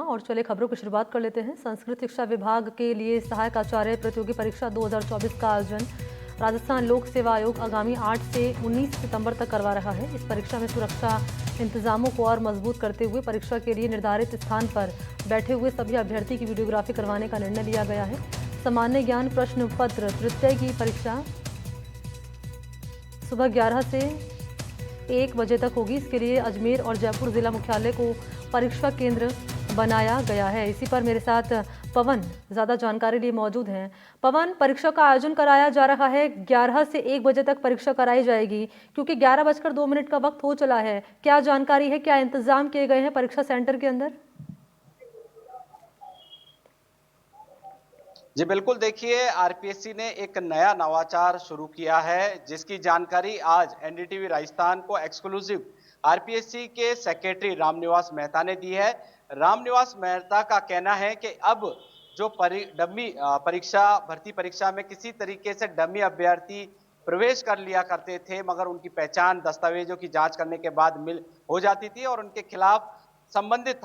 और चले खबरों की शुरुआत कर लेते हैं। संस्कृत शिक्षा विभाग के लिए सहायक आचार्य प्रतियोगी परीक्षा 2024 का आयोजन राजस्थान लोक सेवा आयोग आगामी 8 से 19 सितंबर तक करवा रहा है। इस परीक्षा में सुरक्षा इंतजामों को और मजबूत करते हुए परीक्षा के लिए निर्धारित स्थान पर बैठे हुए सभी अभ्यर्थी की वीडियोग्राफी करवाने का निर्णय लिया गया है। सामान्य ज्ञान प्रश्न पत्र तृतीय की परीक्षा सुबह 11 से 1 बजे तक होगी। इसके लिए अजमेर और जयपुर जिला मुख्यालय को परीक्षा केंद्र बनाया गया है। इसी पर मेरे साथ पवन ज्यादा जानकारी लिए मौजूद हैं। पवन, परीक्षा का आयोजन कराया जा रहा है, 11 से 1 बजे तक परीक्षा कराई जाएगी, क्योंकि 11:02 का वक्त हो चला है। क्या जानकारी है, क्या इंतजाम किए गए हैं परीक्षा सेंटर के अंदर? जी बिल्कुल, देखिए आरपीएससी ने एक नया नवाचार शुरू किया है, जिसकी जानकारी आज एनडीटीवी राजस्थान को एक्सक्लूसिव आरपीएससी के सेक्रेटरी रामनिवास मेहता ने दी है। रामनिवास मेहता का कहना है कि अब जो डमी परीक्षा भर्ती परीक्षा में किसी तरीके से डमी अभ्यर्थी प्रवेश कर लिया करते थे, मगर उनकी पहचान दस्तावेजों की जांच करने के बाद मिल हो जाती थी और उनके खिलाफ संबंधित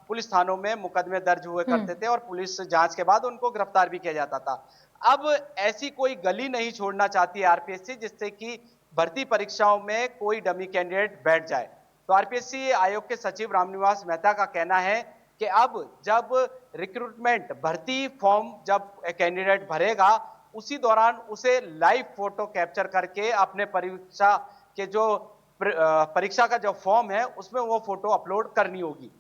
पुलिस थानों में मुकदमे दर्ज हुए करते थे और पुलिस जांच के बाद उनको गिरफ्तार भी किया जाता था। अब ऐसी कोई गली नहीं छोड़ना चाहती है आरपीएससी, जिससे कि भर्ती परीक्षाओं में कोई डमी कैंडिडेट बैठ जाए। तो आरपीएससी आयोग के सचिव रामनिवास मेहता का कहना है कि अब जब रिक्रूटमेंट भर्ती फॉर्म जब कैंडिडेट भरेगा, उसी दौरान उसे लाइव फोटो कैप्चर करके अपने परीक्षा के जो परीक्षा का जो फॉर्म है उसमें वो फोटो अपलोड करनी होगी।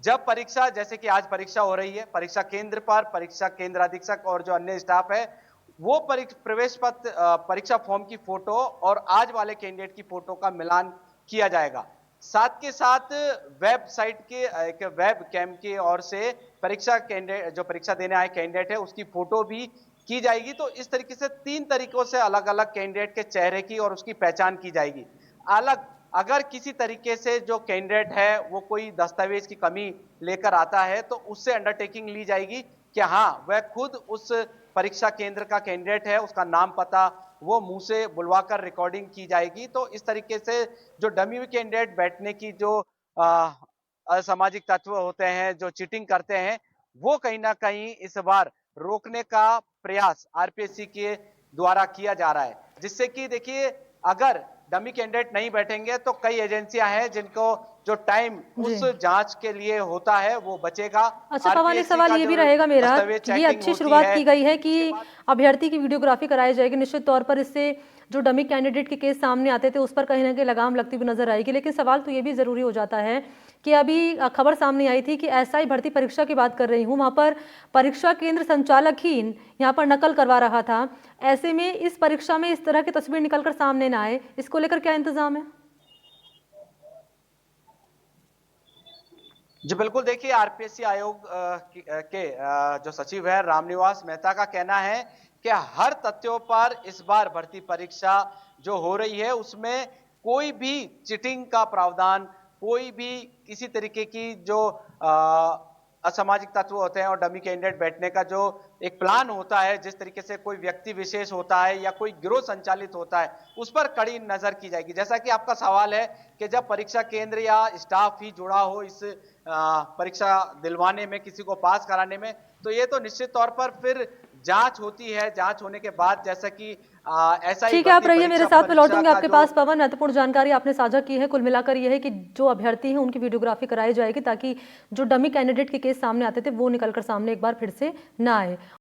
जब परीक्षा, जैसे कि आज परीक्षा हो रही है, परीक्षा केंद्र पर परीक्षा केंद्र अधीक्षक और जो अन्य स्टाफ है वो प्रवेश पत्र परीक्षा फॉर्म की फोटो और आज वाले कैंडिडेट की फोटो का मिलान किया जाएगा। साथ के साथ वेबसाइट के एक वेब कैम की ओर से परीक्षा कैंडिडेट जो परीक्षा देने आए कैंडिडेट है उसकी फोटो भी की जाएगी। तो इस तरीके से 3 तरीकों से अलग अलग कैंडिडेट के चेहरे की और उसकी पहचान की जाएगी। अलग अगर किसी तरीके से जो कैंडिडेट है वो कोई दस्तावेज की कमी लेकर आता है तो उससे अंडरटेकिंग ली जाएगी कि हाँ वह खुद उस परीक्षा केंद्र का कैंडिडेट है, उसका नाम पता वो मुंह से बुलवाकर रिकॉर्डिंग की जाएगी। तो इस तरीके से जो डमी हुई कैंडिडेट बैठने की जो असामाजिक तत्व होते हैं जो चीटिंग करते हैं, वो कहीं ना कहीं इस बार रोकने का प्रयास आरपीएससी के द्वारा किया जा रहा है, जिससे कि देखिए अगर डमी कैंडिडेट नहीं बैठेंगे तो कई एजेंसियां हैं जिनको जो टाइम उस जांच के लिए होता है वो बचेगा। अच्छा पवन, एक सवाल ये भी रहेगा मेरा, ये अच्छी शुरुआत की गई है कि अभ्यर्थी की वीडियोग्राफी कराई जाएगी। निश्चित तौर पर इससे जो डमी कैंडिडेट के केस सामने आते थे उस पर कहीं ना कहीं लगाम लगती हुई नजर आएगी। लेकिन सवाल तो ये भी जरूरी हो जाता है कि अभी खबर सामने आई थी कि एसआई भर्ती परीक्षा की बात कर रही हूँ, वहां पर परीक्षा केंद्र संचालक ही यहाँ पर नकल करवा रहा था। ऐसे में इस परीक्षा में इस तरह की तस्वीर निकलकर सामने ना आए, इसको लेकर क्या इंतजाम है? जी बिल्कुल, देखिए आरपीएससी आयोग के जो सचिव है रामनिवास मेहता का कहना है कि हर तथ्यों पर इस बार भर्ती परीक्षा जो हो रही है उसमें कोई भी चीटिंग का प्रावधान, कोई भी किसी तरीके की जो असामाजिक तत्व होते हैं और डमी कैंडिडेट बैठने का जो एक प्लान होता है, जिस तरीके से कोई व्यक्ति विशेष होता है या कोई गिरोह संचालित होता है, उस पर कड़ी नजर की जाएगी। जैसा कि आपका सवाल है कि जब परीक्षा केंद्र या स्टाफ ही जुड़ा हो इस परीक्षा दिलवाने में, किसी को पास कराने में, तो ये तो निश्चित तौर पर फिर जांच होती है। जांच होने के बाद जैसा कि ऐसा ही ठीक है, आप रहिए मेरे साथ, में लौटूंगी आपके पास। पवन, महत्वपूर्ण जानकारी आपने साझा की है। कुल मिलाकर यह है कि जो अभ्यर्थी हैं उनकी वीडियोग्राफी कराई जाएगी ताकि जो डमी कैंडिडेट के केस सामने आते थे वो निकलकर सामने एक बार फिर से ना आए।